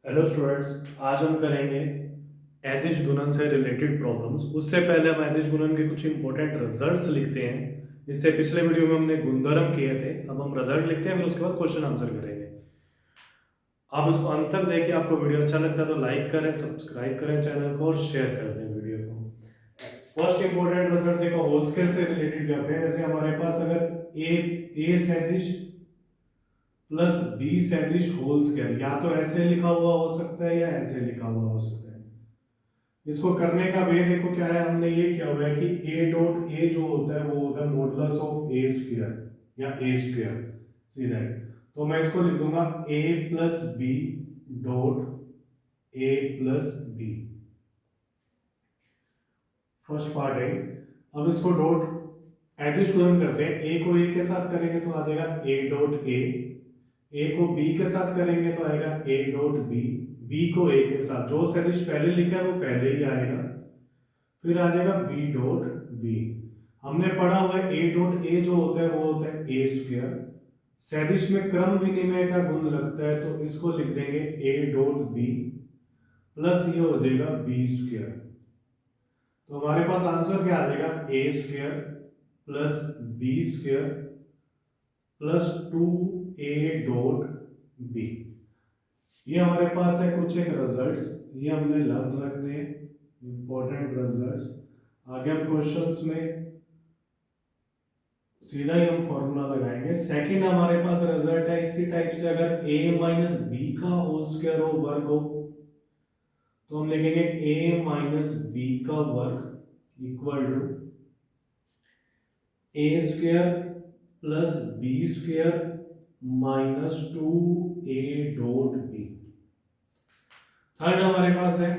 Hello students, आज हम करेंगे अदिश गुणन से रिलेटेड प्रॉब्लम्स। उससे पहले हम अदिश गुणन के कुछ इंपॉर्टेंट रिजल्ट्स लिखते हैं। इससे पिछले वीडियो में हमने गुणधर्म किए थे, अब हम रिजल्ट लिखते हैं, फिर उसके बाद क्वेश्चन आंसर करेंगे। आप इसको अंत तक देखिए। आपको वीडियो अच्छा लगता है तो लाइक करें, सब्सक्राइब करें चैनल को और शेयर कर दें वीडियो को। फर्स्ट इंपॉर्टेंट रिजल्ट देखो, होल स्क्वायर से रिलेटेड करते हैं। जैसे हमारे पास अगर ए सदिश प्लस बी सैंडिश होल स्क्वायर, या तो ऐसे लिखा हुआ हो सकता है या ऐसे लिखा हुआ हो सकता है। इसको करने का वे देखो क्या है, हमने ये किया हुआ है कि ए डॉट ए जो होता है वो होता है मॉडुलस ऑफ ए स्क्वायर या ए स्क्वायर सीधा है। तो मैं इसको लिख दूंगा A plus B dot A plus B, first part है। अब इसको डॉट एडिश गुणन करते हैं। ए को ए के साथ करेंगे तो आ जाएगा ए डॉट ए को बी के साथ करेंगे तो आएगा ए डॉट बी को ए के साथ, जो सदिश पहले लिखा है वो पहले ही आएगा, फिर आ जाएगा बी डॉट बी। हमने पढ़ा हुआ है ए डॉट ए जो होता है वो होता है ए स्क्वायर। सदिश में क्रम विनिमय का गुण लगता है तो इसको लिख देंगे ए डॉट बी प्लस ये हो जाएगा बी स्क्वायर। तो हमारे पास आंसर क्या आ जाएगा, A square plus B square plus 2a dot B. ये हमारे पास है कुछ एक रिजल्ट्स, ये हमने लर्न रखने इंपॉर्टेंट रिजल्ट्स। आगे हम क्वेश्चंस में सीधा ही हम फॉर्मूला लगाएंगे। सेकंड हमारे पास रिजल्ट है इसी टाइप से, अगर a माइनस बी का होल स्क्वायर हो, वर्ग हो, तो हम लिखेंगे a माइनस बी का वर्ग equal to A square plus B square minus 2a dot B. Third हमारे पास है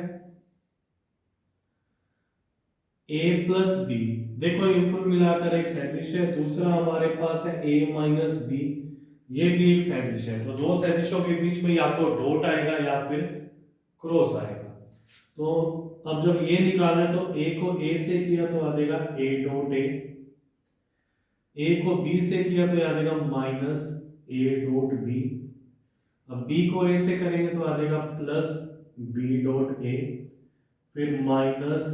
a प्लस बी, देखो इनपुट मिलाकर एक सदिश है। दूसरा हमारे पास है a माइनस बी, ये भी एक सदिश है। तो दो सदिशों के बीच में या तो डॉट आएगा या फिर क्रॉस आएगा। तो अब जब ये निकालना है तो a को a से किया तो आ जाएगा a डॉट a को b से किया तो आ जाएगा माइनस a डॉट b। अब b को a से करेंगे तो आ जाएगा प्लस b डॉट a, फिर minus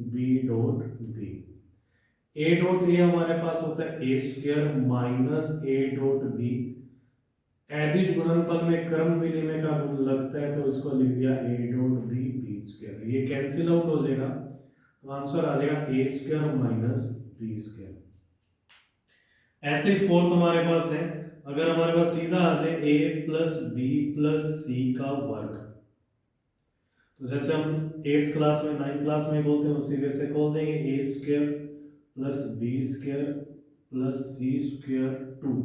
b dot b। a dot a हमारे पास होता है a square minus a dot b। अदिश गुणनफल में क्रम विनिमय का गुण लगता है तो इसको लिख दिया a dot b b square. ये कैंसिल आउट हो जाएगा तो आंसर आ जाएगा a square minus b square. ऐसे ही फोर्थ हमारे पास है, अगर हमारे पास सीधा आ जाए a प्लस बी प्लस सी का वर्ग, तो जैसे हम 8th क्लास में 9th क्लास में बोलते हैं उसी वजह से खोल देंगे A square plus B square plus C square 2।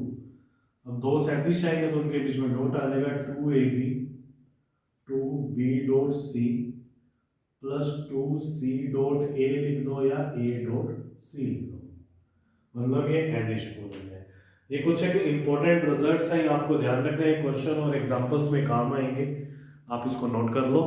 अब दो सदिश आएंगे तो उनके बीच में डॉट आ जाएगा 2ab 2b dot C plus 2c dot a लिख दो या a डॉट c लिख दो, मतलब ये अदिश गुणन है। ये कुछ एक इंपॉर्टेंट रिजल्ट्स हैं, आपको ध्यान रखना है, क्वेश्चन और एग्जांपल्स में काम आएंगे, आप इसको नोट कर लो।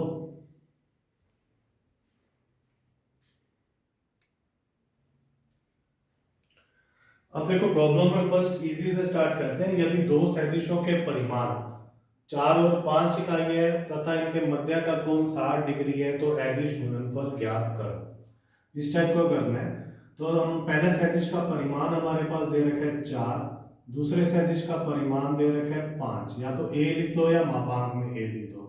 अब देखो प्रॉब्लम में फर्स्ट इजी से स्टार्ट करते हैं। यदि दो सदिशों के परिमाण 4 और 5 इकाई है तथा इनके मध्य का कोण 60 डिग्री है तो अदिश गुणनफल ज्ञात करो। इस टाइप को करना है। तो हम पहले सदिश का परिमाण हमारे पास दे रखा है 4, दूसरे सदिश का परिमाण दे रखा है 5, या तो a लिख दो या मापांक में a लिख दो।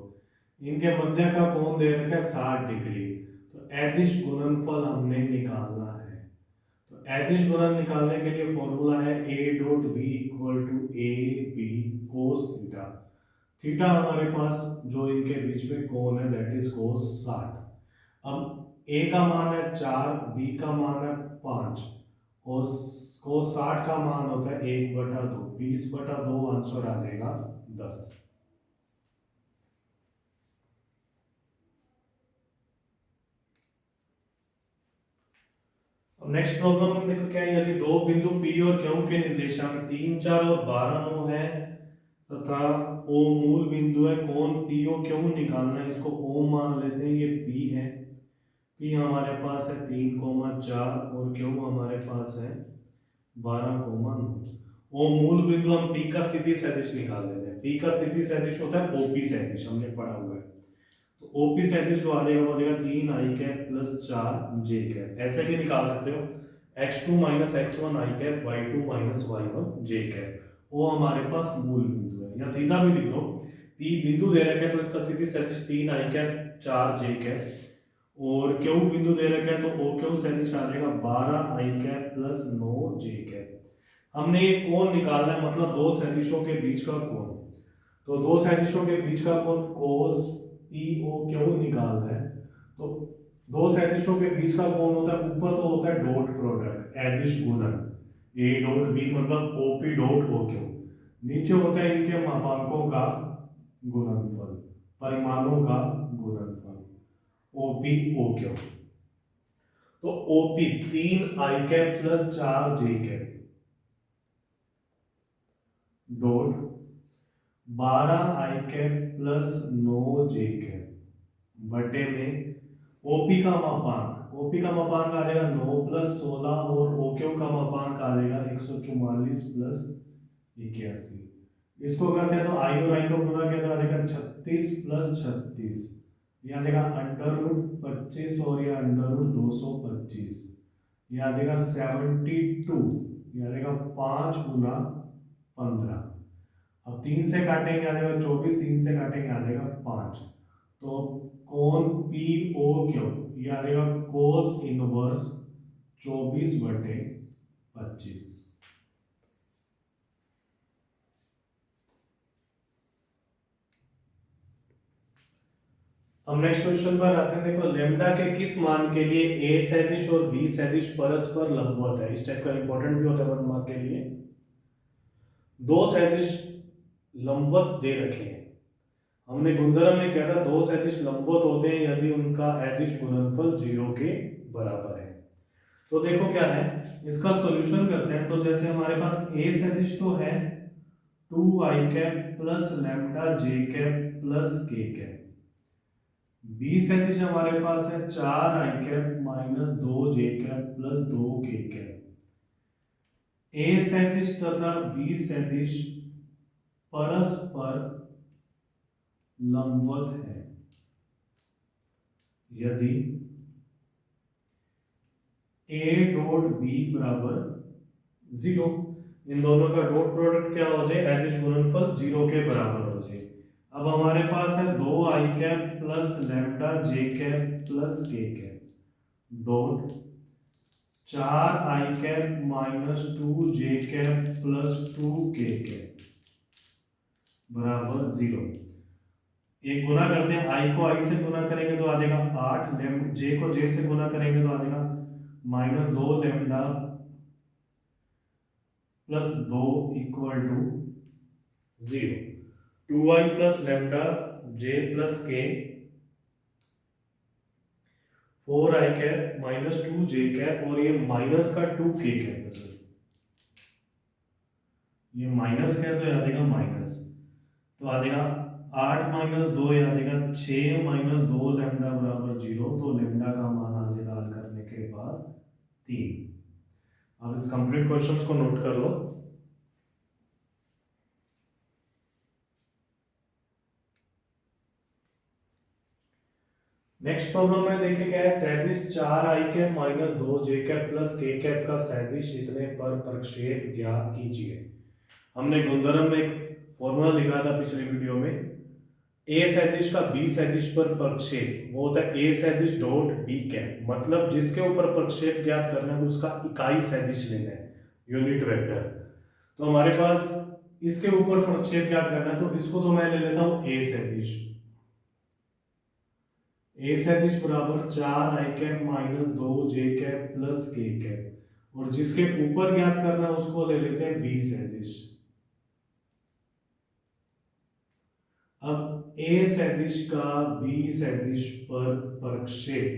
इनके मध्य का कोण दे रखा है 60 डिग्री। तो अदिश गुणनफल हमने निकालना है। तो अदिश गुणन निकालने के लिए फॉर्मूला है a dot b equal to A B cos theta. Theta हमारे पास जो इनके बीच में कोण है दैट इज कोस 60। अब a का मान है 4, b का मान है 5 और कोस 60 का मान होता है 1/2, 20/2, आंसर आ जाएगा 10। नेक्स्ट प्रॉब्लम में देखो क्या है, यदि दो बिंदु P और Q के निर्देशांक 3, 4 और 12, 9 है तथा O मूल बिंदु है, कोण PO Q निकालना है। इसको O मान लेते हैं, ये P है। P हमारे पास है 3,4 और Q हमारे पास है 12,9। O मूल बिंदु हम P का स्थिति सदिश निकाल लेते हैं। P का स्थिति सदिश होता है OP सदिश, हमने पढ़ा हुआ है। ओपी सदिश जो आ जाएगा वो आ जाएगा 3 i प्लस 4 j। ऐसे भी निकाल सकते हो x2 minus x1 i y2 minus y1 j। वो हमारे पास मूल बिंदु है, या सीधा भी लिख दो p बिंदु दे रखा है तो इसका स्थिति सदिश 3 i 4 j। और क्यू बिंदु दे रखा है तो ओ क्यू सदिश आ जाएगा 12 i प्लस 9 j। हमने ये कोण निकालना है, मतलब दो सदिशों के बीच का कोण। तो दो सदिशों के बीच का कोण cos पी ओ क्यू निकालना है। तो दो सदिशों के बीच का कोण होता है, ऊपर तो होता है डॉट प्रोडक्ट अदिश गुणन ए डॉट बी मतलब ओपी डॉट ओ क्यू, नीचे होता है इनके मापांकों का गुणनफल, परिमाणों का गुणनफल ओपी ओ क्यू। तो OP 3 i plus 4 j dot 12 i plus 9 j बटे में ओपी का मापांक, ओपी का मापांक आ जाएगा 9 प्लस 16 और ओक्यू का मापांक आ जाएगा 144 प्लस 81। इसको करते हैं तो आई और आई को गुना किया तो आ जाएगा 36 प्लस 36, ये आ जाएगा अंडर रूट 25 और ये अंडर रूट 225, ये आ जाएगा 72, ये आ जाएगा 5 गुना 15। अब 3 से काटेंगे आ जाएगा 24, 3 से काटेंगे आ जाएगा 5। तो कोण पी ओ क्यू ये आ जाएगा कोस इनवर्स 24/25। हम नेक्स्ट क्वेश्चन पर आते हैं। देखो लेम्डा के किस मान के लिए ए सदिश और बी सदिश परस्पर लंबवत है। इस टाइप का इंपॉर्टेंट भी होता है 1 मार्क के लिए। दो सदिश लंबवत दे रखे हैं, हमने गुणधर्म में किया था दो सदिश लंबवत होते हैं यदि उनका अदिश गुणनफल 0 के बराबर है। तो देखो क्या है, इसका सॉल्यूशन करते हैं। तो जैसे हमारे पास ए सदिश तो है 2i plus lambda j plus k। B सदिश हमारे पास है 4i minus 2j plus 2k। ए सदिश तथा बी सदिश परस्पर लंबवत है यदि ए डॉट बी बराबर 0। इन दोनों का डॉट प्रोडक्ट क्या हो जाए, अदिश गुणनफल 0 के बराबर हो जाए। अब हमारे पास है 2i plus lambda j plus k dot 4i minus 2j plus 2k बराबर 0। एक गुना करते हैं, i को i से गुना करेंगे तो आ जाएगा 8, j को j से गुना करेंगे तो आ जाएगा minus 2 lambda plus 2 equal to 0। 2i plus lambda j plus k 4i minus 2j और ये माइनस का 2k ये माइनस है तो आ जाएगा माइनस, तो आ जाएगा 8 माइनस 2 आ जाएगा 6 माइनस 2 लैम्डा बराबर 0। तो लैम्डा का मान आ जाएगा हल करने के बाद 3। अब इस कंप्लीट क्वेश्चंस को नोट कर लो। नेक्स्ट प्रॉब्लम में देखिए क्या है, सदिश 4i minus 2j plus k का सदिश इतने पर प्रक्षेप ज्ञात कीजिए। हमने गुणधर्म में एक फॉर्मूला लिखा था पिछले वीडियो में, ए सदिश का बी सदिश पर प्रक्षेप वो होता है ए सदिश डॉट बी कैप, मतलब जिसके ऊपर प्रक्षेप ज्ञात करना है उसका इकाई सदिश लेना है, यूनिट वेक्टर। तो हमारे पास इसके ऊपर प्रक्षेप ज्ञात करना है तो इसको तो मैं ले लेता हूं ए सदिश। ए सदिश बराबर 4i minus 2j plus k और जिसके ऊपर ज्ञात करना है उसको ले लेते हैं बी सदिश। अब ए सदिश का बी सदिश पर प्रक्षेप,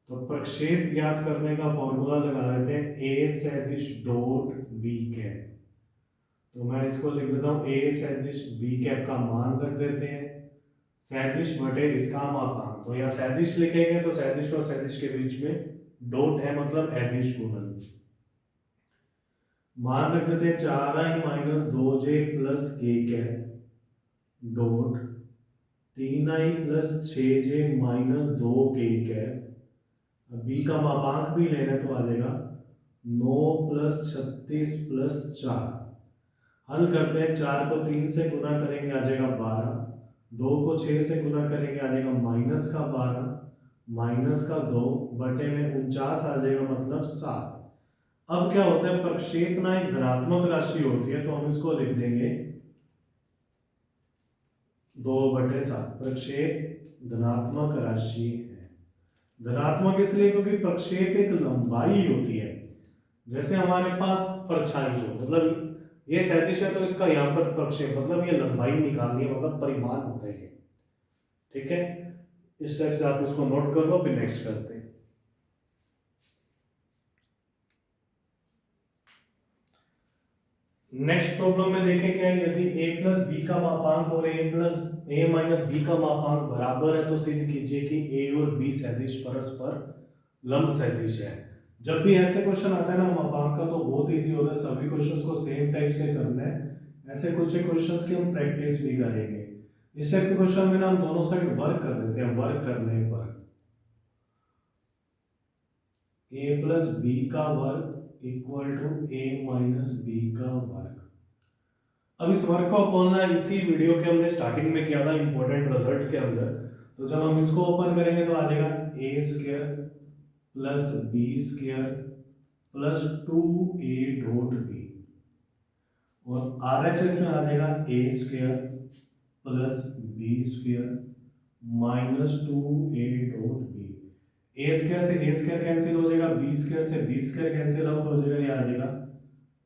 तो प्रक्षेप ज्ञात करने का फॉर्मूला लगा देते हैं ए सदिश डॉट बी कैप। तो मैं इसको लिख देता हूं ए सदिश बी कैप का मान रख देते हैं सदिश बटे इसका मापांक। तो यहाँ सदिश लिखेंगे तो सदिश और सदिश के बीच में डॉट है मतलब अदिश गुणन। मान रख देते हैं 4i minus 2j plus k dot 3i plus 6j minus 2k cap, B का मापांक भी लेना तो आ जाएगा 9 प्लस 36 प्लस 4। हल करते हैं, 4 को 3 से गुना करेंगे आ जाएगा 12, 2 को 6 से गुना करेंगे आ जाएगा माइनस का 12, माइनस का 2 बटे में 49 आ जाएगा, मतलब 7। अब क्या होता है, प्रक्षेप ना एक धनात्मक राशि होती है, तो हम इसको लिख देंगे 2/7। प्रक्षेप धनात्मक राशि है। धनात्मक इसलिए क्योंकि प्रक्षेप एक लंबाई होती है। जैसे हमारे पास परछाई जो, मतलब ये सदिश है तो इसका यहाँ पर प्रक्षेप मतलब ये लंबाई निकालनी है, मतलब परिमाण होता है ये। ठीक है, इस टाइप से आप इसको नोट कर लो, फिर नेक्स्ट करते हैं। नेक्स्ट प्रॉब्लम में देखें क्या है, यदि a प्लस बी का मापांक और a माइनस बी का मापांक बराबर है तो सिद्ध कीजिए कि a और b सदिश परस्पर लंब सदिश है। जब भी ऐसे क्वेश्चन आता है ना मापांक का, तो बहुत इजी होता है, सभी क्वेश्चंस को सेम टाइप से करना है। ऐसे कुछ क्वेश्चंस की हम प्रैक्टिस भी करेंगे। इस टाइप के क्वेश्चन में ना हम दोनों साइड वर्क कर देते हैं। वर्क करने पर a प्लस बी का वर्ग equal to a minus B का वर्ग। अब इस वर्ग को खोलना इसी वीडियो के हमने स्टार्टिंग में किया था इंपॉर्टेंट रिजल्ट के अंदर। तो जब हम इसको ओपन करेंगे तो आ जाएगा a square plus B square plus 2a dot B, और RHS में आ जाएगा a square plus B square minus 2a dot B. A square से ए स्क्वायर कैंसिल हो जाएगा, बी स्क्वायर से बी स्क्वायर कैंसिल आउट हो जाएगा, ये आ जाएगा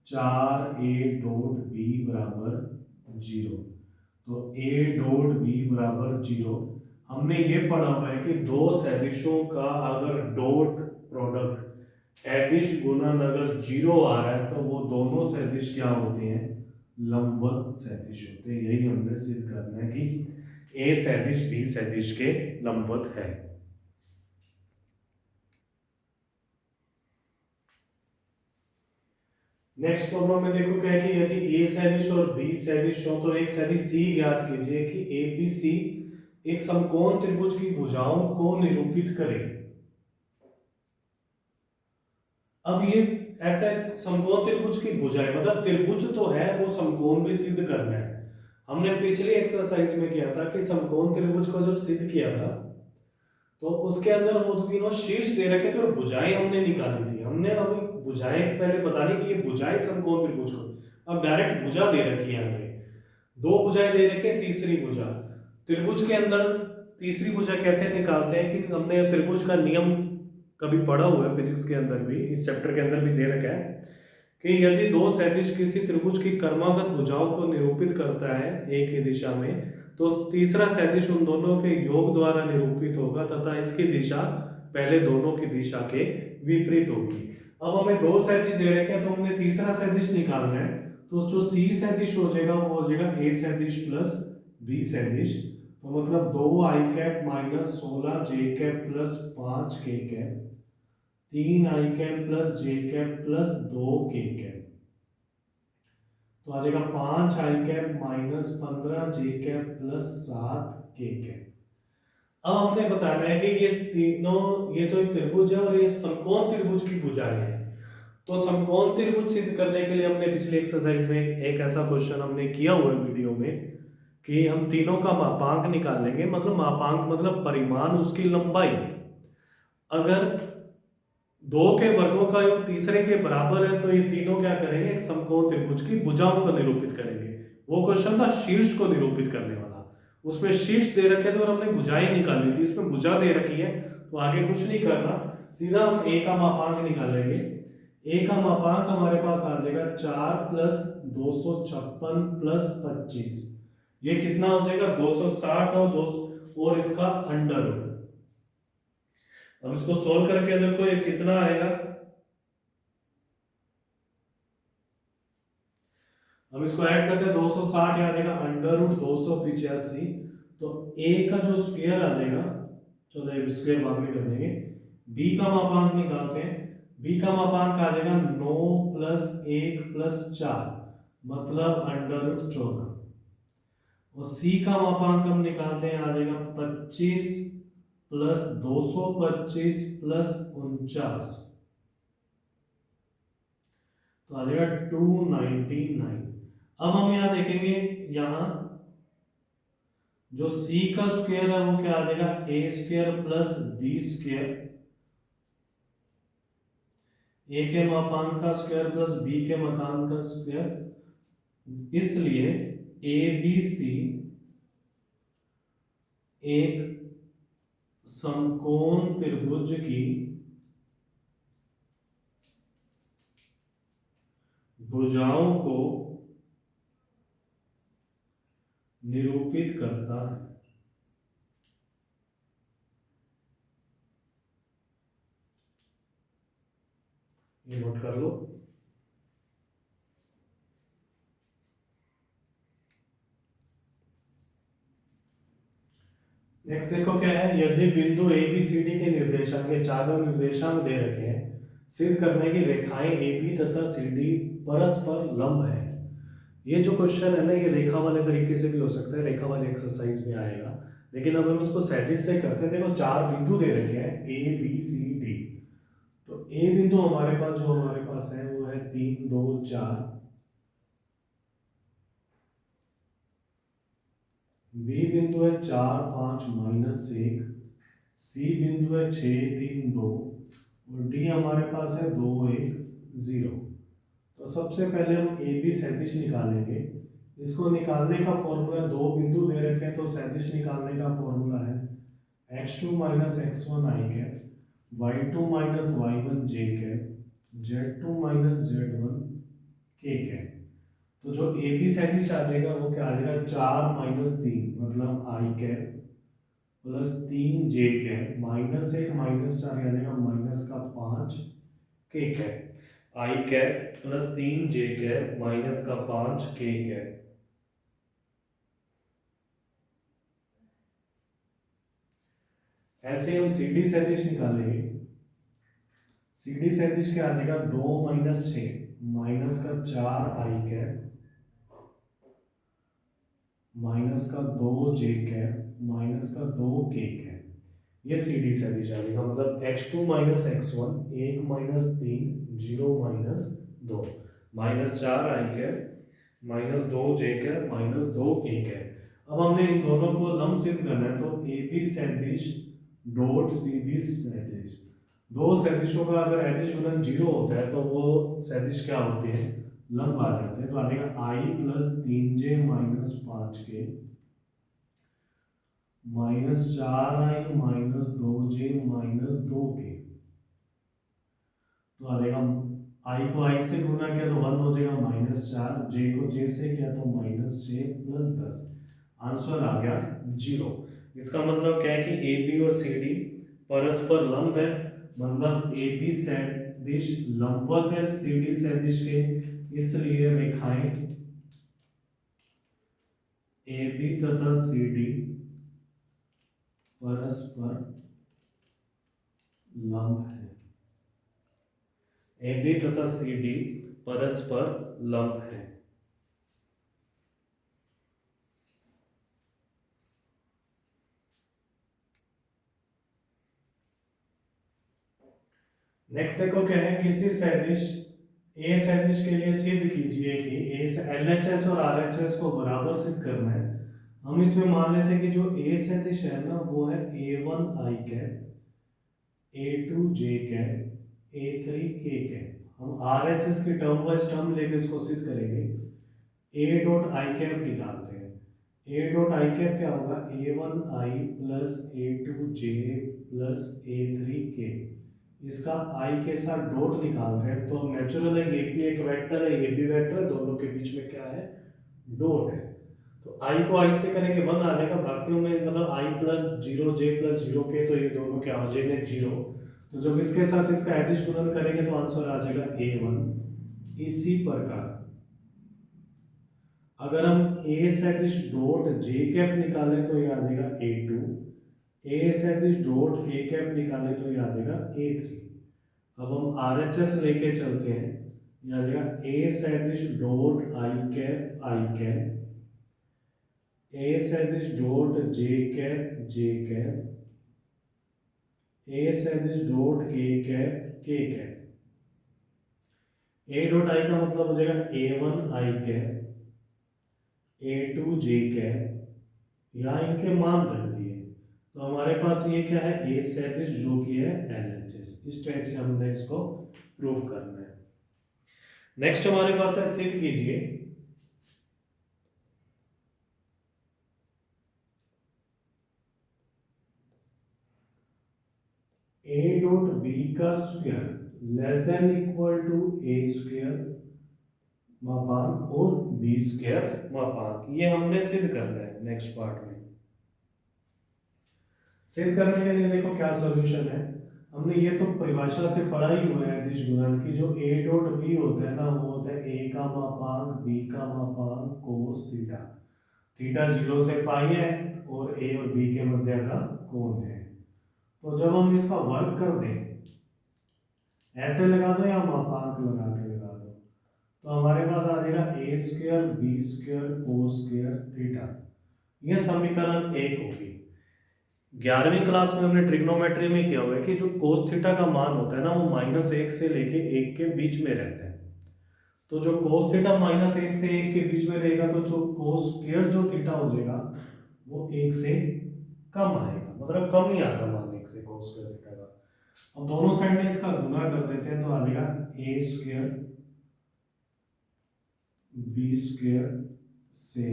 4a डॉट बी बराबर 0। तो a डॉट बी बराबर 0। हमने ये पढ़ा हुआ है कि दो सदिशों का अगर डॉट प्रोडक्ट एडिश गुणन अगर 0 आ रहा है तो वो दोनों सदिश क्या होते हैं, लंबवत सदिश होते हैं। यही हमने सिद्ध करना है कि a सदिश b सदिश के लंबवत है। नेक्स्ट प्रॉब्लम में देखो क्या है कि यदि a सदिश और b सदिश हो तो एक सदिश c ज्ञात कीजिए कि ABC एक समकोण त्रिभुज की भुजाओं को निरूपित करे। अब ये ऐसा समकोण त्रिभुज की भुजाएं, मतलब त्रिभुज तो है, वो समकोण भी सिद्ध करना है। हमने पिछली एक्सरसाइज में किया था कि समकोण त्रिभुज को जब सिद्ध किया था तो उसके अंदर वो तीनों शीर्ष दे रखे थे और भुजाएं हमने निकाली थी। हमने अभी भुजाएं पहले बता दी कि ये भुजाएं समकोण त्रिभुज को, अब डायरेक्ट भुजा दे रखी है हमने, दो भुजाएं दे रखी है, तीसरी भुजा। त्रिभुज के अंदर तीसरी भुजा कैसे निकालते हैं कि हमने त्रिभुज का नियम कभी पढ़ा हुआ है फिजिक्स के अंदर भी, इस चैप्टर के अंदर भी दे रखा है कि यदि दो सदिश किसी त्रिभुज की क्रमागत भुजाओं को निरूपित करता है एक ही दिशा में, तो तीसरा सदिश उन दोनों के योग द्वारा निरूपित होगा तथा इसकी दिशा पहले दोनों की दिशा के विपरीत होगी। अब हमें दो सदिश दे रखे हैं तो हमने तीसरा सदिश निकालना है, तो जो सी सदिश हो जाएगा वो हो जाएगा a सदिश प्लस b सदिश। तो मतलब 2i cap minus 16j cap plus 5k cap, 3i cap plus j cap plus 2k cap, तो आ जाएगा 5i cap minus 15j cap plus 7k cap. अब आपने बताना है कि ये तीनों, ये तो एक त्रिभुज है और ये समकोण त्रिभुज की भुजाएं हैं। तो समकोण त्रिभुज सिद्ध करने के लिए हमने पिछले एक्सरसाइज में एक ऐसा क्वेश्चन हमने किया हुआ है वीडियो में कि हम तीनों का मापांक निकाल लेंगे, मतलब मापांक मतलब परिमाण, उसकी लंबाई। अगर दो के वर्गों का योग तीसरे के बराबर है तो ये तीनों क्या करेंगे, एक समकोण त्रिभुज की भुजाओं को निरूपित करेंगे। वो क्वेश्चन था शीर्ष को निरूपित करने वाला, उसमें शीर्ष दे रखे थे और हमने भुजाएं निकालनी थी, इसमें भुजा दे रखी है तो आगे कुछ नहीं करना, सीधा हम a का मापांक निकालेंगे। a का मापांक हमारे पास आ जाएगा 4 प्लस 256 प्लस 25, ये कितना हो जाएगा 260 और 200 और इसका अंडर रूट। अब इसको सोल्व करके देखो ये कितना आएगा, अब इसको ऐड करते हैं 260 आ जाएगा अंडर रूट 285, तो a का जो स्क्वायर आ जाएगा, चलो स्क्वायर बाद में कर देंगे। b का मापांक निकालते हैं, b का मापांक आ जाएगा 9 प्लस 1 प्लस 4 मतलब अंडर रूट 14। और सी का मापांक हम निकालते हैं, आ जाएगा 25 प्लस 225 प्लस 49, तो आ जाएगा 299। अब हम यहाँ देखेंगे, यहाँ जो c का स्क्वायर है वो क्या आ जाएगा, A square plus B square, ए के मापांक का स्क्वायर प्लस बी के मापांक का स्क्वायर, इसलिए ए बी सी एक समकोण त्रिभुज की भुजाओं को निरूपित करता है। ये नोट कर लो। नेक्स्ट देखो क्या है, यदि बिंदु ए बी सी डी के निर्देशांक के चारों निर्देशांक दे रखे हैं, सिद्ध करने की रेखाएं ए बी तथा सी डी परस्पर लंब है। ये जो क्वेश्चन है ना, ये रेखा वाले तरीके से भी हो सकता है, रेखा वाले एक्सरसाइज में आएगा, लेकिन अब हम इसको सैटिस से करते हैं। देखो चार बिंदु दे रखे हैं ए बी सी डी, तो ए बिंदु हमारे पास जो हमारे पास है वो है 3 2 4, बी बिंदु है 4 5 -1, सी बिंदु है 6 3 2, और डी हमारे पास है 2 1 0। तो सबसे पहले हम ए बी सदिश निकालेंगे। इसको निकालने का फॉर्मूला, दो बिंदु दे रखे हैं तो सदिश निकालने का फॉर्मूला है x2 - x1 i cap, y2 - y1 j cap, z2 - z1 k cap. तो जो ए बी सदिश आ जाएगा वो क्या आ जाएगा, 4 - 3 मतलब i cap plus 3 j cap, -1 -4 आ जाएगा -5 k कैप, आई कैप प्लस 3 जे कैप -5 के कैप। ऐसे हम सी डी सदिश निकालेंगे। सी डी सदिश क्या आ जाएगा, 2 - 6 -4 आई कैप -2 जे कैप -2 के कैप, ये सी डी सदिश आ जाएगा। मतलब x2 - x1 1 - 3 0 - 2 -4 आई कैप -2 जे कैप -2 के कैप। अब हमने इन दोनों को लंब सिद्ध करना है, तो ए बी सदिश डॉट सी डी सदिश, दो सदिशों का अगर एदिश गुणन 0 होता है तो वो सदिश क्या होते हैं, लंब आ जाते हैं। तो आ जाएगा आई प्लस 3j -5 के -4i -2j -2 के, तो आ जाएगा आई को आई से गुना किया तो 1 हो जाएगा -4, जे को जे से किया तो -6 प्लस 10, आंसर आ गया 0। इसका मतलब क्या है कि ए बी और सी डी परस्पर लंब है, मतलब ए बी सदिश लंबवत है सी डी सदिश के, इसलिए रेखाएं ए बी तथा सी डी परस्पर लंब है। ए बी तथा सी डी परस्पर लंब है। नेक्स्ट देखो क्या है, किसी सदिश ए सदिश के लिए सिद्ध कीजिए कि ए एलएचएस और आरएचएस को बराबर सिद्ध करना है। हम इसमें मान लेते हैं कि जो ए सदिश है ना वो है a1 i cap, a2 j cap, a3 k cap. हम आरएचएस की टर्म वाइज टर्म लेके इसको सिद्ध करेंगे। a डॉट आई कैप निकालते हैं। a डॉट आई कैप क्या होगा, a1 i plus a2 j plus a3 k, इसका i के साथ डॉट निकाल रहे हैं। तो नेचुरल है, ये भी एक वेक्टर है, ये भी वेक्टर है, दोनों के बीच में क्या है, डॉट है। तो i को i से करेंगे 1 आ जाएगा, बाकियों में मतलब i प्लस 0 j प्लस 0 के, तो ये दोनों क्या हो जाएंगे 0। तो जब इसके साथ इसका एडिश गुणन करेंगे तो आंसर आ जाएगा a1। इसी प्रकार अगर हम a सदिश डॉट j कैप निकालें तो ये आ जाएगा a2, a सदिश डॉट k कैप निकालें तो ये आ जाएगा a3। अब हम RHS लेके चलते हैं, ये आ जाएगा a सदिश डॉट i कैप ए सदिश डॉट जे कैप ए सदिश डॉट के कैप ए डॉट आई का मतलब हो जाएगा A1 आई कैप, A2 जे कैप, यहाँ इनके मान रख दिए। तो हमारे पास ये क्या है, ए सदिश जो कि है LHS। इस टाइप से हमने इसको प्रूव करना है। नेक्स्ट हमारे पास है सिद्ध कीजिए ए डॉट बी का square less than equal to A square मापांक और बी स्क्वायर मापांक। ये हमने सिद्ध करना है नेक्स्ट पार्ट में। सिद्ध करने के लिए देखो क्या सॉल्यूशन है। हमने ये तो परिभाषा से पढ़ा ही हुआ है अदिश गुणन की। जो ए डॉट बी होता है ना, वो होता है ए का मापांक बी का मापांक कोस थीटा। थीटा 0 से पाई है और ए और बी के मध्य का कोण है। तो जब हम इसका वर्ग कर दें, ऐसे लगा दो या मापांक लगा दो, तो हमारे पास आ जाएगा A square B square cos square theta. यह समीकरण 1 होगी। 11वीं क्लास में हमने ट्रिग्नोमेट्री में किया हुआ है कि जो कोस थीटा का मान होता है ना, वो -1 से लेके 1 के बीच में रहता है। तो जो कोस थीटा -1 से 1 के बीच में रहेगा, तो जो कोस स्क्वायर जो थीटा हो जाएगा वो 1 से कम आएगा, मतलब कम ही आता मान 1 से कोस स्क्वायर थीटा का। अब दोनों साइड में इसका गुना कर देते हैं, तो आ जाएगा ए स्क्वायर बी स्क्वायर से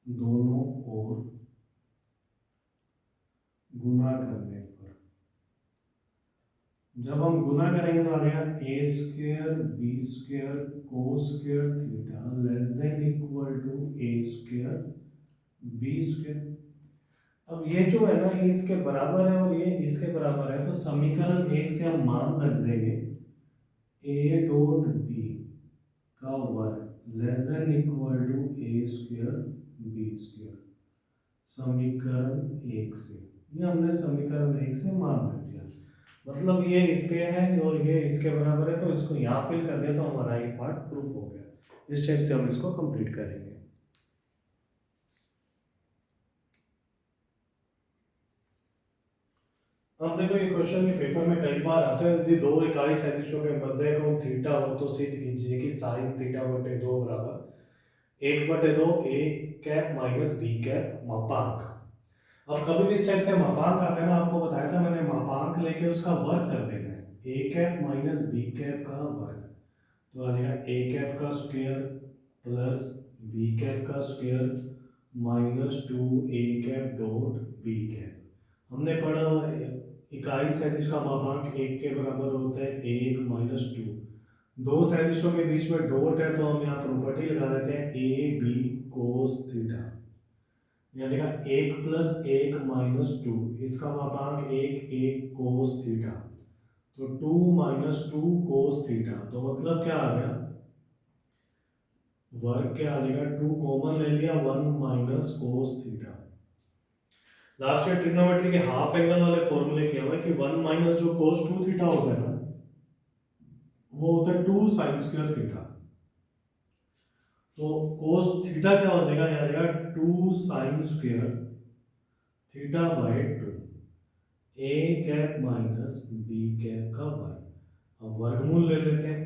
दोनों ओर गुना करने पर, जब हम गुना करेंगे तो आ जाएगा A square B square cos square theta less than equal to A square B square. अब ये जो है ना, ये इसके बराबर है और ये इसके बराबर है, तो समीकरण 1 से हम मान रख देंगे ए डॉट बी का वर्ग less than equal to A square B square. समीकरण 1 से, ये हमने समीकरण 1 से मान रख दिया। मतलब ये इसके है और ये इसके बराबर है, तो इसको यहाँ फिल कर दिया तो हमारा ये पार्ट प्रूफ हो गया। इस टाइप से हम इसको कंप्लीट करेंगे। अब देखो ये क्वेश्चन ये पेपर में कई बार आता है, यदि दो इकाई सदिशों के मध्य कोण थीटा हो तो सिद्ध कीजिए कि साइन थीटा बटे 2 बराबर 1/2 A cap minus B cap मापांक। अब कभी भी इस टाइप से मापांक आता है ना, आपको बताया था मैंने, मापांक लेके उसका वर्ग कर देना है। ए कैप माइनस बी कैप का वर्ग, तो आ जाएगा ए कैप का स्क्वायर प्लस बी कैप का square minus 2 A cap dot B cap. हमने पढ़ा हुआ है इकाई सदिश का मापांक 1 के बराबर होता है 1 माइनस 2। दो सदिशों के बीच में डॉट है, तो हम यहाँ प्रॉपर्टी लगा देते हैं ए बी कोस थीटा। यह लिखा 1 प्लस 1 माइनस 2, इसका मापांक 1 कोस थीटा, तो 2 माइनस 2 कोस थीटा। तो मतलब क्या आ गया, वर्ग क्या आ जाएगा, 2 कॉमन ले लिया 1 minus cos theta. Last year trigonometry के हाफ एंगल वाले फॉर्मूले किया हुआ है कि 1 माइनस जो कोस 2 थीटा होता है ना, वो होता है 2 साइन स्क्वायर थीटा। तो कोस थीटा क्या हो जाएगा, यहाँ जाएगा 2 sine square theta by 2 A cap minus B cap का वर्ग। अब वर्गमूल ले लेते हैं,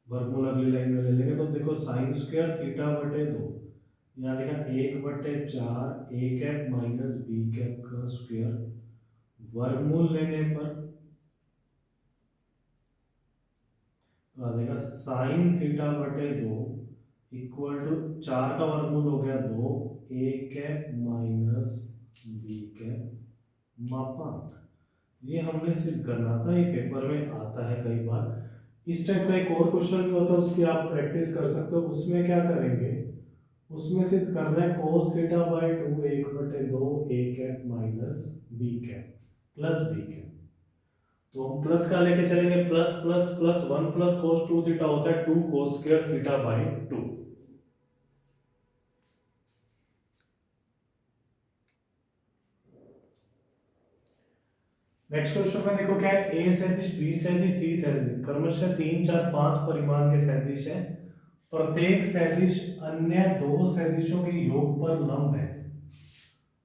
वर्गमूल अगली लाइन में ले लेंगे। तो देखो साइन स्क्वायर थीटा बटे 2, यहाँ देखा 1/4 ए कैप माइनस बी कैप का स्क्वायर, वर्गमूल लेने पर तो आ जाएगा साइन थीटा बटे 2 इक्वल टू 4 का वर्गमूल हो गया 2 A cap minus B cap मापांक। ये हमने सिद्ध करना था, ये पेपर में आता है कई बार। इस टाइप का एक और क्वेश्चन भी होता है, उसकी आप प्रैक्टिस कर सकते हो। उसमें क्या करेंगे, उसमें सिद्ध करना है cos theta by 2 1/2 A cap minus B cap plus B cap. तो हम प्लस का लेके चलेंगे, plus plus plus 1 plus cos 2 theta होता है 2 cos square theta by 2। Next question में देखो क्या है, ए सदिश बी सदिश सी सदिश क्रमशः 3 4 5 परिमाण के सदिश है प्रत्येक सदिश अन्य दो सदिशों के योग पर लंब है।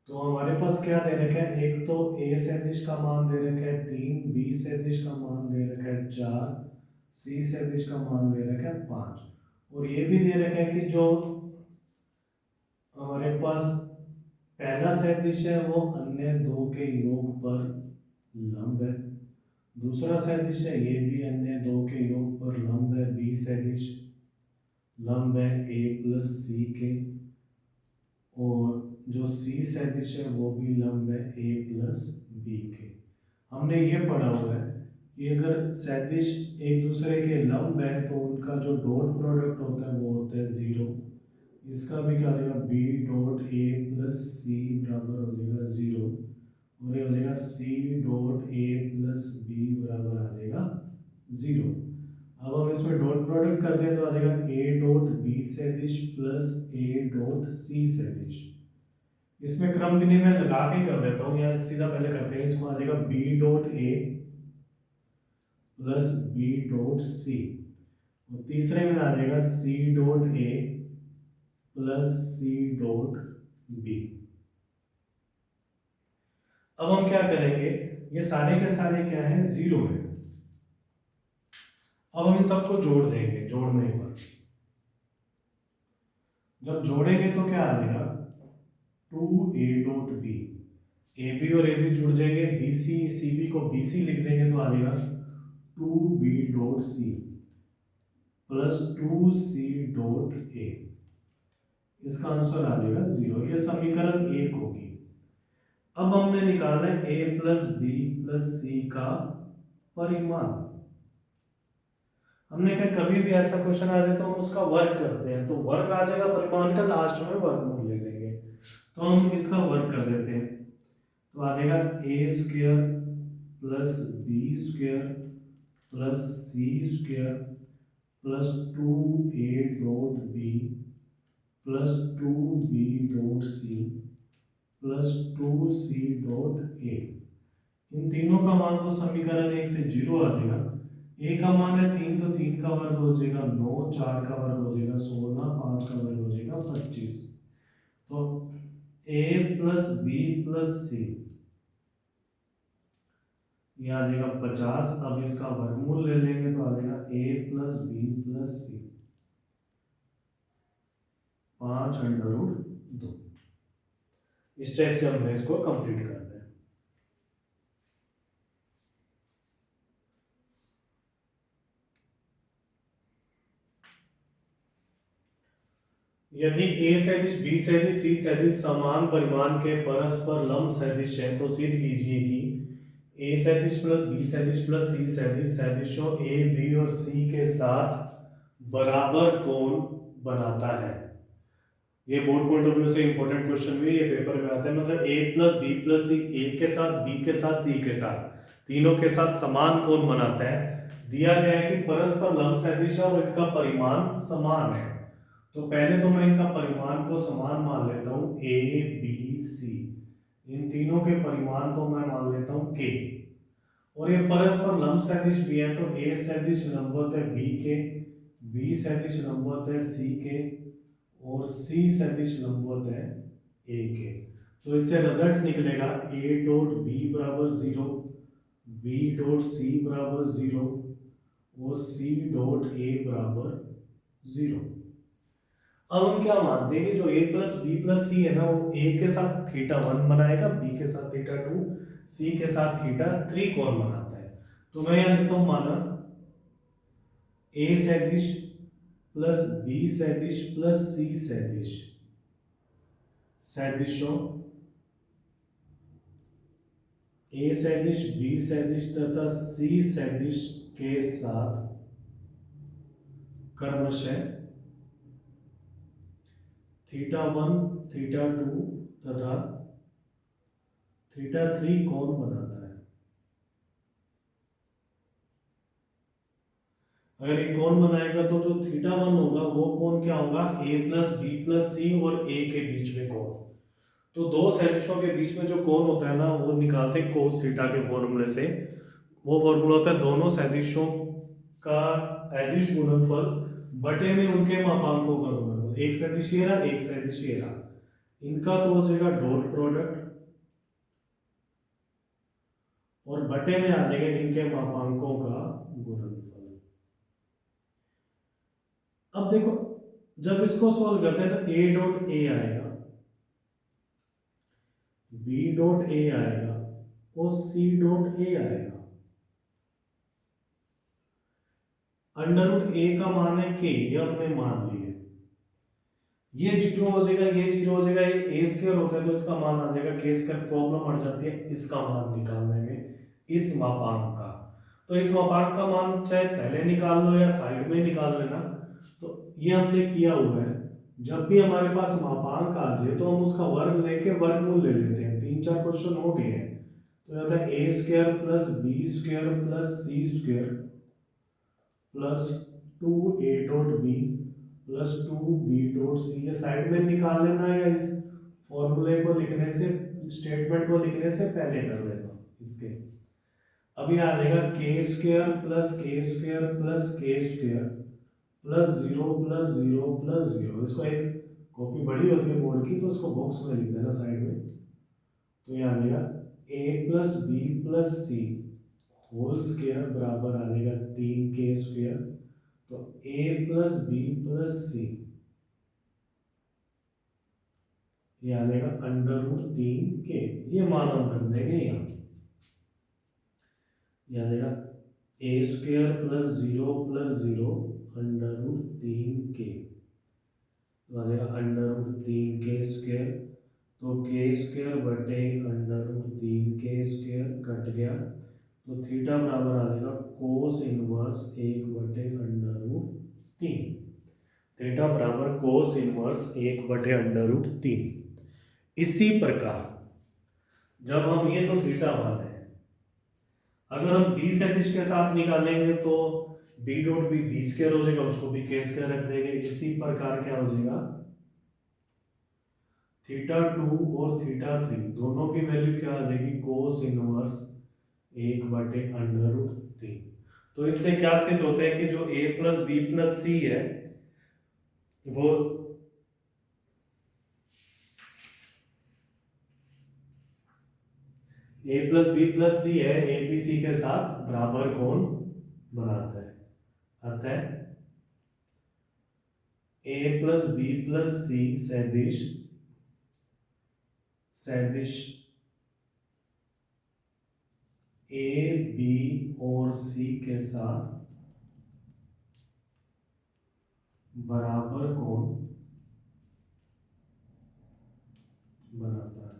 तो हमारे पास क्या दे रखा है, एक तो ए सदिश का मान दे रखा है 3, बी सदिश का मान दे रखा है 4, सी सदिश का मान दे रखा है 5, और ये भी दे रखा है कि जो हमारे पास पहला सदिश है वो अन्य दो के योग पर लंब है, दूसरा सदिश है ये भी अन्य दो के योग पर लंब है, बी सदिश लंब है ए प्लस सी के, और जो सी सदिश है वो भी लंब है ए प्लस बी के। हमने ये पढ़ा हुआ है कि अगर सदिश एक दूसरे के लंब है तो उनका जो डॉट प्रोडक्ट होता है वो होता है 0। इसका भी क्या हो जाएगा, B dot A plus C बराबर हो जाएगा 0, और ये हो जाएगा C dot A plus B बराबर आ जाएगा 0। अब हम इसमें डॉट प्रोडक्ट करते हैं तो आ जाएगा ए डॉट बी सदिश प्लस ए डॉट सी सदिश। इसमें क्रम भी नहीं मैं लगा के कर देता हूँ, या सीधा पहले करते हैं, इसको आ जाएगा B dot A plus B dot C, और तीसरे में आ जाएगा C dot A plus C dot B. अब हम क्या करेंगे, ये सारे के सारे क्या है, 0 है। अब हम इन सबको जोड़ देंगे, जोड़ने पर जब जोड़ेंगे तो क्या आ जाएगा, 2a dot B, A B और ए बी जुड़ जाएंगे, बी सी बी को बी सी लिख देंगे तो आ जाएगा 2b dot C plus 2c dot A. इसका आंसर आ जाएगा 0। ये समीकरण 1 होगी। अब हमने निकालना है a प्लस बी प्लस सी का परिमाण। हमने कहा कभी भी ऐसा क्वेश्चन आ जाए तो हम उसका वर्ग करते हैं, तो वर्ग आ जाएगा परिमाण का, लास्ट में वर्गमूल ले लेंगे, तो हम इसका वर्ग कर देते हैं, तो आ जाएगा A square plus B square plus C square plus 2a dot B plus 2b dot C plus 2c dot A. इन तीनों का मान तो समीकरण 1 से 0 आ जाएगा। ए का मान है 3, तो 3 का वर्ग हो जाएगा 9, 4 का वर्ग हो जाएगा 16, 5 का वर्ग हो जाएगा 25। तो ए प्लस बी प्लस सी ये आ जाएगा 50। अब इसका वर्गमूल ले लेंगे तो आ जाएगा ए प्लस बी प्लस सी 5√2। इस टाइप से हमने इसको कंप्लीट करना है। यदि ए सदिश बी सदिश सी सदिश समान परिमाण के परस्पर लंब सदिश है तो सिद्ध कीजिए कि ए सदिश प्लस बी सदिश प्लस सी सदिश सदिशों ए बी और सी के साथ बराबर कोण बनाता है। ये बोर्ड पॉइंट ऑफ व्यू से इंपॉर्टेंट क्वेश्चन भी ये पेपर में आता है। मतलब ए प्लस बी प्लस सी ए के साथ बी के साथ सी के साथ तीनों के साथ समान कोण बनाता है। दिया गया है कि परस्पर लंब सदिश और इनका परिमाण समान है। तो पहले तो मैं इनका परिमाण को समान मान लेता हूँ, ए बी सी, इन तीनों के परिमाण को मैं मान लेता हूँ के। और ये परस्पर लंब सदिश भी है, तो ए सदिश लंबवत है बी के, बी सदिश लंबवत है सी के, और सी सदिश लंबवत है ए के। तो इससे रिजल्ट निकलेगा ए डॉट बी बराबर 0, बी डॉट सी बराबर 0 और सी डॉट ए बराबर 0। अब हम क्या मानते हैं कि जो a प्लस बी प्लस सी है ना, वो a के साथ θ1 बनाएगा, b के साथ θ2, c के साथ θ3 कोण बनाता है। तो मैं यहां लिखता हूं माना a सदिश प्लस b सदिश प्लस c सदिश सदिशों a सदिश b सदिश तथा c सदिश के साथ क्रमशः θ1 θ2 तथा θ3 कोण बनाता है। अगर एक कोण बनाएगा तो जो θ1 होगा वो कोण क्या होगा, a प्लस बी प्लस सी और a के बीच में कोण। तो दो सदिशों के बीच में जो कोण होता है ना, वो निकालते हैं कोस थीटा के फॉर्मूले से। वो फॉर्मूला होता है दोनों सदिशों का अदिश गुणनफल बटे में उनके मापांकों का गुणनफल, एक सदिश ये रहा, एक सदिश ये रहा, इनका तो हो जाएगा डॉट प्रोडक्ट और बटे में आ जाएगा इनके मापांकों का गुणनफल। अब देखो जब इसको सॉल्व करते हैं तो ए डॉट ए आएगा, बी डॉट ए आएगा और सी डॉट ए आएगा। अंडर रूट ए का मान है के, ये हमने मान लिया। ये जीरो हो जाएगा, ये जीरो हो जाएगा, ये ए स्क्वायर होता है तो इसका मान आ जाएगा के स्क्वायर। प्रॉब्लम अड़ जाती है इसका मान निकालने में, इस मापांक का। तो इस मापांक का मान चाहे पहले निकाल लो या साइड में निकाल लेना। तो ये हमने किया हुआ है, जब भी हमारे पास मापांक आ जाए तो हम उसका वर्ग लेके वर्गमूल ले लेते हैं। 3-4 क्वेश्चन हो गए हैं। तो आता है A square plus B square plus C square plus 2a dot B plus 2b dot C. ये साइड में निकाल लेना है या इस फॉर्मूले को लिखने से, स्टेटमेंट को लिखने से पहले कर लेना इसके। अभी आ जाएगा के स्क्वायर प्लस के स्क्वायर प्लस के स्क्वायर प्लस 0 प्लस 0 प्लस 0। इसको एक कॉपी बड़ी होती है बोर्ड की तो उसको बॉक्स में लिख देना साइड में। तो ये आ जाएगा a plus B plus C whole square बराबर आ जाएगा 3k स्क्वायर। तो a plus B plus C ये आ जाएगा अंडर रूट 3k। ये मान हम रख देंगे यहाँ। ये आ जाएगा a square plus 0 plus 0 under root 3k। तो आ जाएगा अंडर रूट 3k स्क्वायर। तो k स्क्वायर बटे under root 3k square cut गया तो थीटा बराबर आ जाएगा कोस इनवर्स 1 बटे अंडर रूट 3। थीटा बराबर कोस इनवर्स 1 बटे अंडर रूट 3। इसी प्रकार जब हम ये तो थीटा मान है, अगर हम बी सदिश के साथ निकालेंगे तो B dot B B square हो जाएगा, उसको भी के स्क्वायर रख देंगे। इसी प्रकार क्या हो जाएगा थीटा 2 और थीटा 3 दोनों की वैल्यू क्या आ जाएगी कोस इनवर्स 1 बटे अंडर रूट 3। तो इससे क्या सिद्ध होता है कि जो a प्लस बी प्लस सी है वो a प्लस बी प्लस सी है, ए बी सी के साथ बराबर कोण बनाता है। अतः a प्लस बी प्लस सी सदिश सदिश a बी और c के साथ बराबर कोण बनाता है।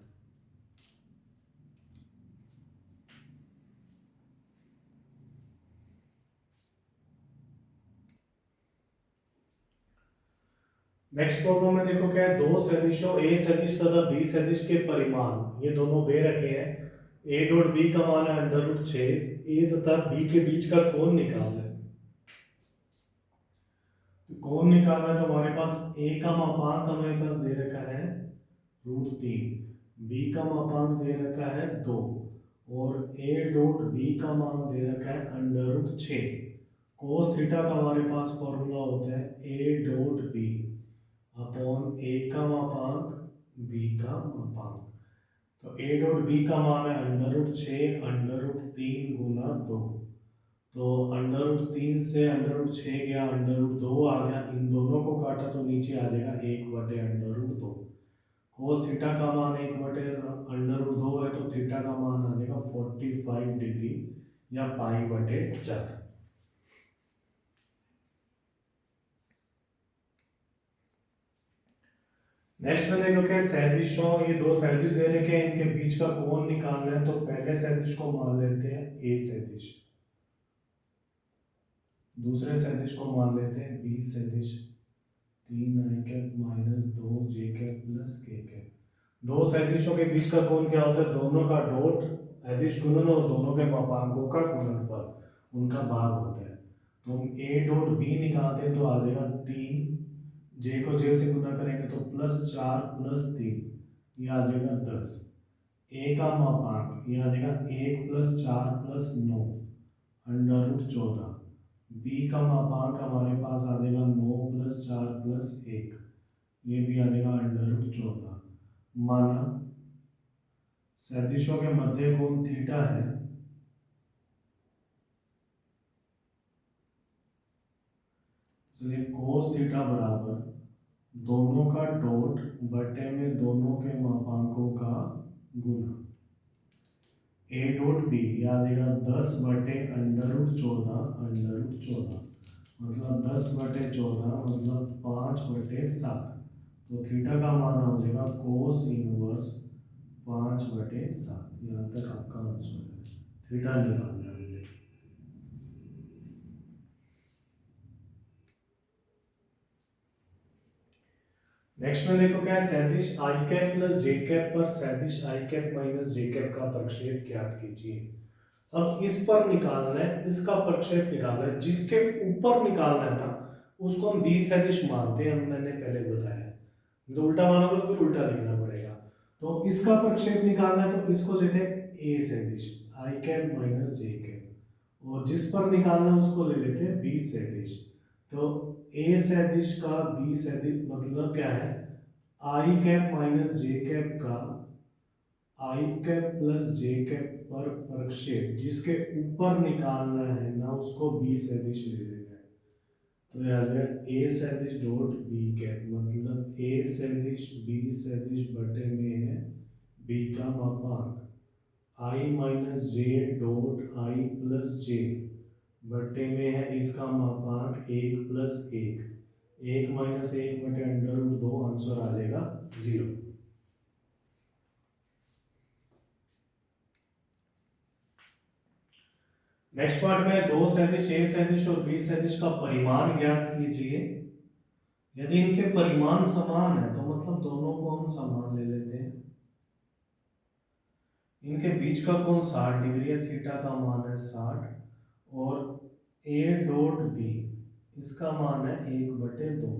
नेक्स्ट प्रॉब्लम में देखो क्या है, दो सदिशों a सदिश तथा b सदिश के परिमाण ये दोनों दे रखे हैं। a डॉट b का मान है अंडर रूट 6। a तथा b के बीच का कोण निकालना है। कोण निकालना है तो हमारे पास a का मापांक हमारे पास दे रखा है रूट 3, b का मापांक दे रखा है 2 और a डॉट b का मान दे रखा है अंडर रूट 6। कोस थीटा का हमारे पास फॉर्मूला होता है a dot b upon a का मापांक b का मापांक। तो a डॉट b का मान है अंडर रूट 6 अंडर रूट 3 गुना 2। तो अंडर रूट 3 से अंडर रूट 6 गया, अंडर रूट 2 आ गया, इन दोनों को काटा तो नीचे आ जाएगा 1 बटे अंडर रूट 2। कोस थीटा का मान 1 बटे अंडर रूट 2 है तो थीटा का मान आ जाएगा 45 डिग्री या पाई बटे 4। नेक्स्ट में देखो क्या सदिशों, ये दो सदिश दे रखे हैं, इनके बीच का कोण निकालना है। तो पहले सदिश को मान लेते हैं a सदिश, दूसरे सदिश को मान लेते हैं b सदिश। 3i cap minus 2j cap plus k cap. दो सदिशों के बीच का कोण क्या होता है, दोनों का डॉट अदिश गुणन और दोनों के मापांकों का गुणनफल, उनका भाग होता है। तो हम a डॉट b निकालते हैं तो आ जाएगा 3, j को j से गुना करेंगे तो प्लस 4 प्लस 3 ये आ जाएगा 10। a का मापांक ये आ जाएगा 1 plus 4 plus 9 under root 14 B का मापांक हमारे पास आ जाएगा 9 + 4 + 1, ये भी आ जाएगा √14। माना सदिशों के मध्य कोण थीटा है, इसलिए कोस थीटा बराबर दोनों का डॉट बटे में दोनों के मापांकों का गुना। ए डॉट बी याद आएगा 10/√14 मतलब 10/14 मतलब 5/7। तो थीटा का मान हो जाएगा कोस इनवर्स 5/7। यहाँ तक आपका आंसर है, थीटा निकालना है। नेक्स्ट में देखो क्या है, सदिश आई कैप प्लस जे कैप पर सदिश आई कैप माइनस जे कैप का प्रक्षेप ज्ञात कीजिए। अब इस पर निकालना है, इसका प्रक्षेप निकालना है, जिसके ऊपर निकालना है ना उसको हम बी सदिश मानते हैं, मैंने पहले बताया। तो उल्टा मानोगे तो फिर उल्टा लिखना पड़ेगा। तो इसका प्रक्षेप निकालना है तो इसको लेते हैं ए सदिश आई कैप माइनस जे कैप, और जिस पर निकालना है उसको ले लेते हैं बी सदिश। तो ए सदिश का बी सदिश मतलब क्या है, आई कैप माइनस जे कैप का आई कैप प्लस जे कैप पर प्रक्षेप जिसके ऊपर निकालना है ना उसको बी सदिश ले लेना है। तो याद है ए सदिश डॉट बी कैप मतलब ए सदिश बी सदिश बटे में है बी का मापांक, I minus J dot I plus J बटे में है इसका मापांक 1 + 1, 1 - 1 बटे √2, आंसर आ जाएगा 0। नेक्स्ट पार्ट में दो सदिश ए सदिश और बी सदिश का परिमाण ज्ञात कीजिए। यदि इनके परिमाण समान है तो मतलब दोनों को हम समान ले लेते हैं। इनके बीच का कोण 60 डिग्री है, थीटा का मान है 60, और ए डॉट बी इसका मान है 1/2।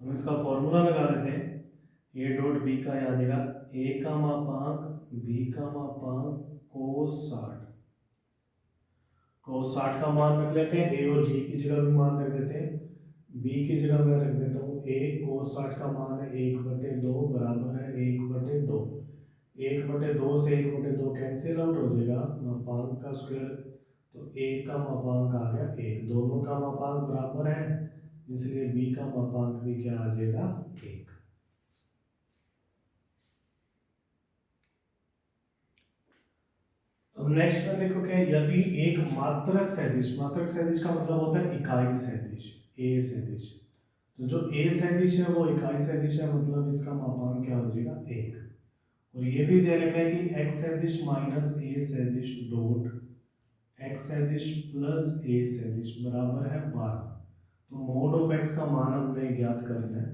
हम इसका फॉर्मूला लगा देते हैं। ए डॉट बी का याद आएगा ए का मापांक बी का मापांक कोस 60। कोस 60 का मान रख लेते हैं, ए और बी की जगह भी मान रख देते हैं। बी की जगह मैं रख देता हूँ ए, कोस 60 का मान है 1/2 बराबर है 1/2। 1/2 से 1/2 कैंसिल आउट हो जाएगा, मापांक का स्क्वायर, तो ए का मापांक आ गया 1। दोनों का मापांक बराबर है इसलिए बी का मापांक भी क्या आ जाएगा 1। अब नेक्स्ट में देखो क्या, यदि एक मात्रक सदिश, मात्रक सदिश का मतलब होता है इकाई सदिश, ए सदिश, तो जो ए सदिश है वो इकाई सदिश है मतलब इसका मापांक क्या हो जाएगा 1। और ये भी दे रखा है कि एक्स सदिश माइनस ए सदिश डॉट एक्स सदिश प्लस ए सदिश बराबर है 12। तो मोड ऑफ एक्स का मान हमने ज्ञात करना है,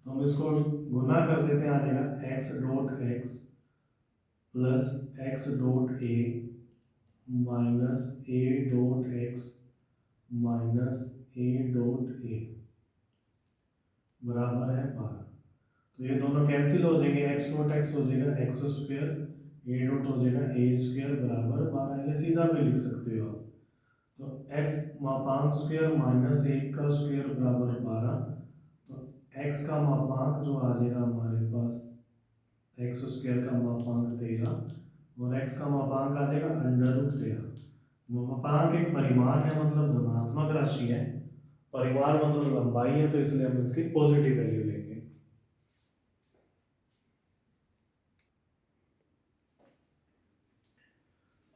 तो हम इसको गुना कर देते हैं, आने का x dot x plus x dot A minus A dot x minus A dot A बराबर है 12। तो ये दोनों कैंसिल हो जाएंगे, एक्स डॉट एक्स हो जाएगा एक्स स्क्वायर, ए डॉट हो जाएगा ए स्क्वायर बराबर 12। ये सीधा भी लिख सकते हो आप। तो एक्स मापांक स्क्वायर माइनस 1 का स्क्वायर बराबर 12। तो एक्स का मापांक जो आ जाएगा हमारे पास एक्स स्क्वायर का मापांक 13 और एक्स का मापांक आ जाएगा √13। मापांक एक परिमाण है मतलब धनात्मक राशि है, परिमाण मतलब लंबाई है, तो इसलिए हम इसकी पॉजिटिव वैल्यू लेंगे।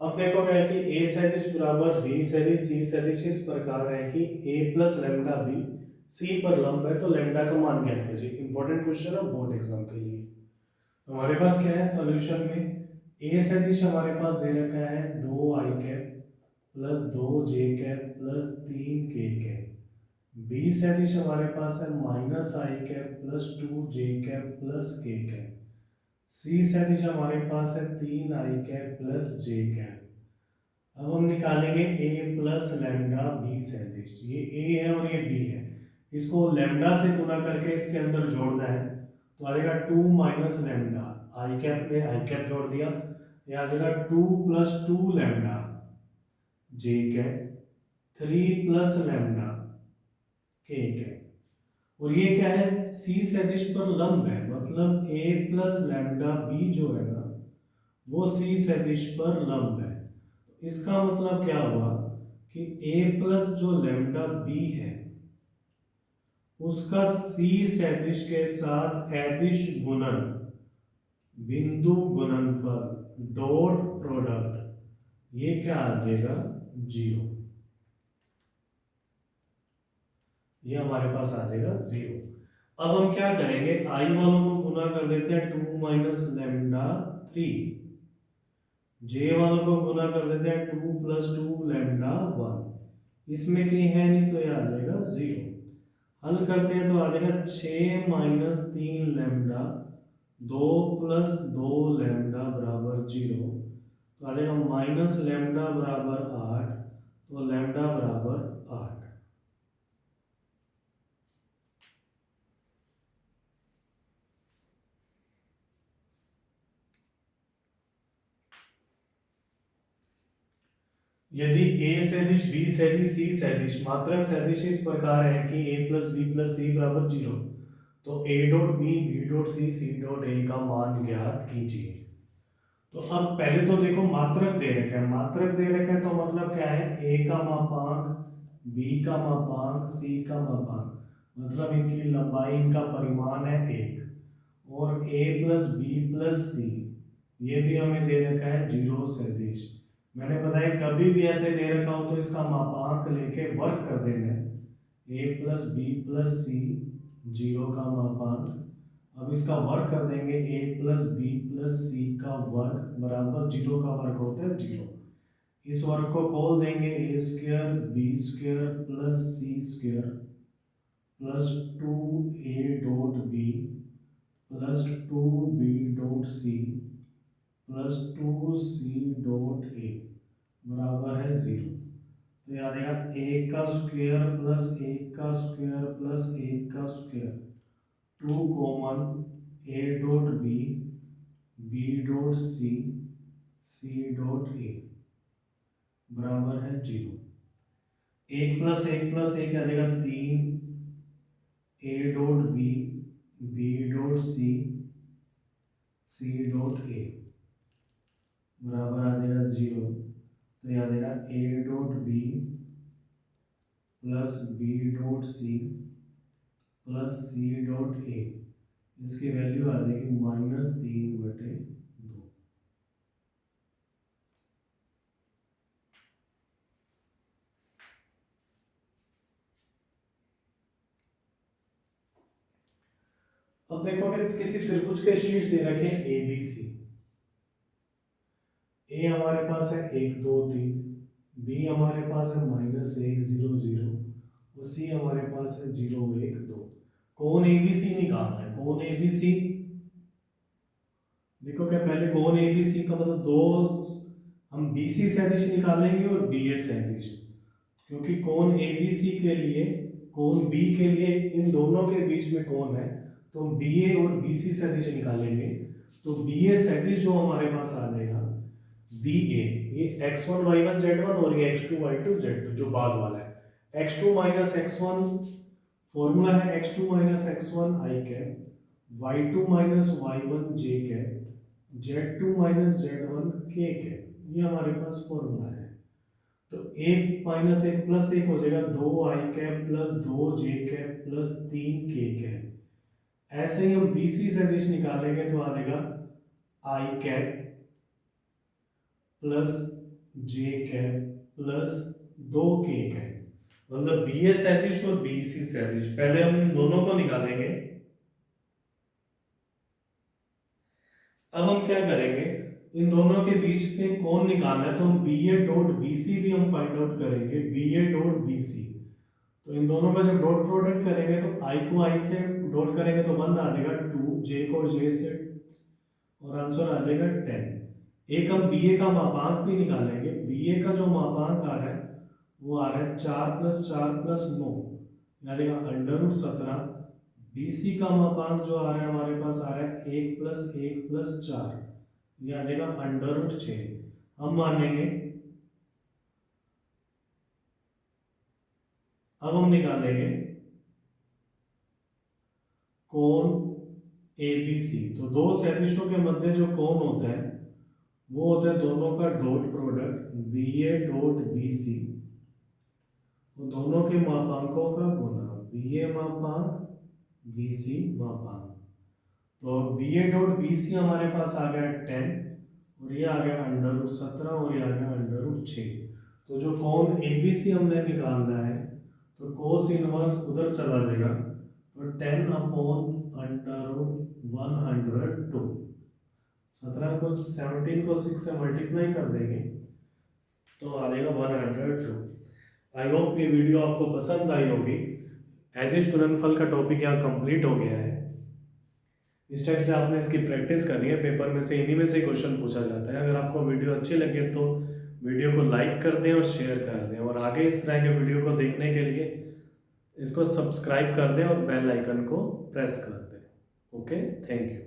अब देखो क्या है कि ए सदिश बराबर बी सदिश सी सदिश इस प्रकार है कि ए प्लस लैम्डा बी सी पर लंब है, तो लैम्डा का मान ज्ञात कीजिए। इंपॉर्टेंट क्वेश्चन है बोर्ड एग्जाम के लिए। हमारे पास क्या है सॉल्यूशन में, ए सदिश हमारे पास दे रखा है 2 आई कैप प्लस 2 जे कैप प्लस 3 के कैप। बी सदिश हमारे पास है माइनस आई कैप प्लस 2 जे कैप प्लस के कैप। सी सदिश हमारे पास है 3 आई कैप प्लस जे कैप। अब हम निकालेंगे ए प्लस लैम्डा बी सदिश, ये ए है और ये बी है, इसको लैम्डा से गुना करके इसके अंदर जोड़ना है, तो आ जाएगा 2 माइनस लैम्डा, आई कैप में आई कैप जोड़ दिया, ये आ जाएगा 2 + 2 लैम्डा जे कैप 3 + लैम्डा के है। और ये क्या है, सी सदिश पर लंब है, मतलब a + लैम्डा b जो है ना वो सी सदिश पर लंब है। इसका मतलब क्या हुआ कि a+ जो लैम्डा b है उसका सी सदिश के साथ अदिश गुणन, बिंदु गुणनफल, डॉट प्रोडक्ट, ये क्या आ जाएगा 0। ये हमारे पास आ जाएगा 0। अब हम क्या करेंगे, आई वालों को गुना कर देते हैं 2 - लैम्डा 3, जे वालों को गुना कर देते हैं 2 + 2 लैम्डा 1। इसमें कहीं है नहीं तो ये आ जाएगा 0। हल करते हैं तो आ जाएगा 6 - 3 लैम्डा 2 + 2 लैम्डा बराबर 0। तो आ जाएगा -लैम्डा बराबर 8, तो लैम्डा बराबर 8। यदि a सदिश, b सदिश, c सदिश, मात्रक सदिश इस प्रकार है कि a + b + c बराबर 0, तो a dot b, b dot c, c dot a का मान ज्ञात कीजिए। तो अब पहले तो देखो मात्रक दे रखा है, मात्रक दे रखा है तो मतलब क्या है, a का मापांक, b का मापांक, c का मापांक, मतलब इनकी लंबाई, इनका परिमाण है 1। और a + b + c ये भी हमें दे रखा है 0 सदिश। मैंने बताया कभी भी ऐसे दे रखा हो तो इसका मापांक लेके वर्क कर देना है। a + b + c 0 का मापांक, अब इसका वर्क कर देंगे, a + b + c का वर्ग बराबर 0 का वर्ग होता है 0। इस वर्ग को खोल देंगे, a² b² + c² + 2a dot b + 2b dot c + 2c dot a बराबर है 0। तो ये आ जाएगा 1 का स्क्वायर + 1 का स्क्वायर + 1 का square, 2 common, a dot b, b dot c, c dot a बराबर है 0। 1 + 1 + 1 आ जाएगा 3, a dot b, b dot c, c dot a बराबर आ जाएगा 0। तो ये आ जाएगा a dot b + b dot c + c dot a, इसकी वैल्यू आ जाएगी -3/2। अब देखोगे किसी त्रिभुज के शीर्ष दे रखे हैं ए बी सी। ए हमारे पास है 1 2 3, बी हमारे पास है -1 0 0, और सी हमारे पास है 0 1 2। कौन ए बी सी निकालना है, कौन ए बी सी, देखो क्या पहले कौन ए बी सी का मतलब दो, हम बी सी सदिश निकालेंगे और बी ए सदिश, क्योंकि कौन ए बी सी के लिए, कौन बी के लिए, इन दोनों के बीच में कौन है, तो हम बी ए और बी सी सदिश निकालेंगे। तो बी ए सदिश जो हमारे पास आ जाएगा बी ए, ये x1 y1 z1 और ये x2 y2 z2 जो बाद वाला है, x2 - x1 फॉर्मूला है x2 - x1 i cap, y2 - y1 j cap, z2 - z1 k cap, ये हमारे पास फॉर्मूला है। तो 1 - 1 + 1 हो जाएगा 2 i cap + 2 j cap + 3 k cap. ऐसे ही हम बीसी सदिश निकालेंगे तो आ जाएगा i cap + j cap + 2 k cap, मतलब बी ए सदिश और बी सी सदिश, पहले हम इन दोनों को निकालेंगे। अब हम क्या करेंगे, इन दोनों के बीच में कौन निकालना है, तो हम B A dot B C भी हम फाइंड आउट करेंगे, B A dot B C. तो इन दोनों का जब डॉट प्रोडक्ट करेंगे तो आई को आई से डॉट करेंगे तो 1 आ जाएगा, 2 जे को जे से, और आंसर आ जाएगा 10। एक हम बी ए का मापांक भी निकालेंगे, बी ए का जो मापांक आ रहा है वो आ रहा है 4 + 4 + 9, यानी √17। बीसी का मापांक जो आ रहा है हमारे पास आ रहा है 1 + 1 + 4, ये आ जाएगा √6। हम मानेंगे अब हम निकालेंगे कोण ABC। तो दो सदिशों के मध्य जो कोण होता है वो होता है दोनों का dot product BA dot BC, वो दोनों के मापांकों का गुना, BA मापांक BC मापांक। तो BA डॉट BC हमारे पास आ गया 10 और ये आ गया √17 और ये आ गया √6। तो जो कोण ABC हमने निकालना है तो कोस इनवर्स उधर चला जाएगा, तो 10/√102। 17 को 6 से मल्टीप्लाई कर देंगे तो आ जाएगा 102। आई होप ये वीडियो आपको पसंद आई होगी। अदिश गुणनफल का टॉपिक यहाँ कंप्लीट हो गया है। इस टाइप से आपने इसकी प्रैक्टिस करनी है, पेपर में से इन्हीं में से क्वेश्चन पूछा जाता है। अगर आपको वीडियो अच्छी लगे तो वीडियो को लाइक कर दें और शेयर कर दें, और आगे इस तरह के वीडियो को देखने के लिए इसको सब्सक्राइब कर दें और बेल आइकन को प्रेस कर दें। Okay, thank you.